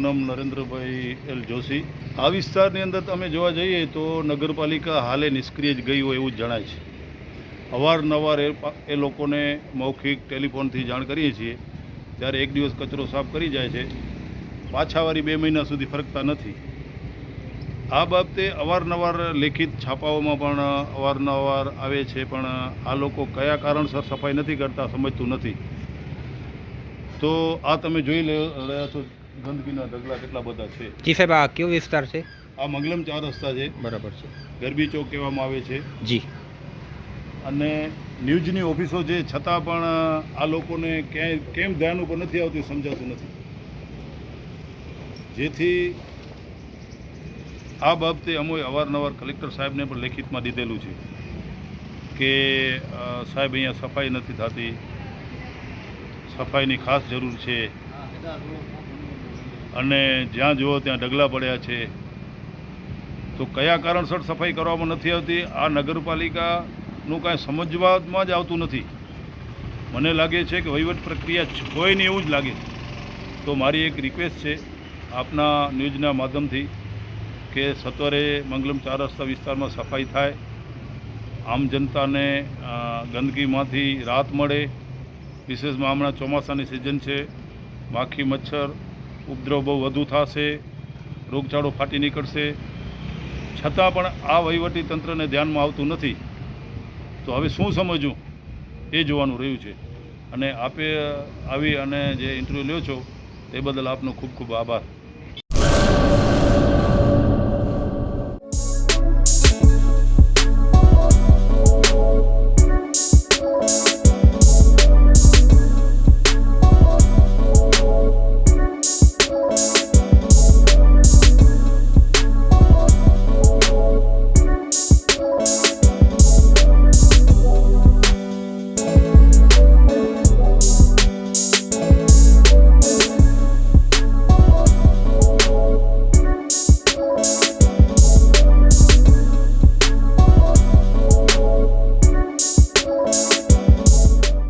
મારું નામ નરેન્દ્રભાઈ એલ જોશી. આ વિસ્તારની અંદર તમે જોવા જઈએ તો નગરપાલિકા હાલે નિષ્ક્રિય જ ગઈ હોય એવું જ જણાય છે. અવારનવાર એ લોકોને મૌખિક ટેલિફોનથી જાણ કરીએ છીએ, ત્યારે એક દિવસ કચરો સાફ કરી જાય છે, પાછાવાળી 2 મહિના સુધી ફરકતા નથી. આ બાબતે અવારનવાર લેખિત છાપાઓમાં પણ અવારનવાર આવે છે, પણ આ લોકો કયા કારણસર સફાઈ નથી કરતા સમજતું નથી. તો આ તમે જોઈ રહ્યા છો ગંદકીના ઢગલા કેટલા બધા છે. જી સાહેબ, આ કયો વિસ્તાર છે? આ મંગલમ 4 રસ્તા છે, બરાબર છે. ગરબી ચોક કહેવામાં આવે છે. જી. અને ન્યૂઝની ઓફિસો છે, છતાં પણ આ લોકોને ક્યાંય કેમ ધ્યાન ઉપર નથી આવતું સમજાતું નથી. જેથી આ બાબતે અમે અવારનવાર કલેક્ટર સાહેબને પણ લેખિતમાં દીધેલું છે કે સાહેબ અહીંયા સફાઈ નથી થતી, સફાઈની ખાસ જરૂર છે, અને જ્યાં જુઓ ત્યાં ઢગલા પડ્યા છે. તો કયા કારણસર સફાઈ કરવામાં નથી આવતી આ નગરપાલિકાનું કાંઈ સમજવામાં જ આવતું નથી. મને લાગે છે કે વહીવટ પ્રક્રિયા હોય નહીં એવું જ લાગે છે. તો મારી એક રિક્વેસ્ટ છે આપના ન્યૂઝના માધ્યમથી કે સત્વરે મંગલમ 4 રસ્તા વિસ્તારમાં સફાઈ થાય, આમ જનતાને ગંદકીમાંથી રાહત મળે. વિશેષમાં હમણાં ચોમાસાની સિઝન છે, માખી મચ્છર ઉપદ્રવ બહુ વધુ થશે, રોગચાળો ફાટી નીકળશે, છતાં પણ આ વહીવટી તંત્રને ધ્યાનમાં આવતું નથી. તો હવે શું સમજવું એ જોવાનું રહ્યું છે. અને આપે આવી અને જે ઇન્ટરવ્યૂ લ્યો છો તે બદલ આપનો ખૂબ ખૂબ આભાર.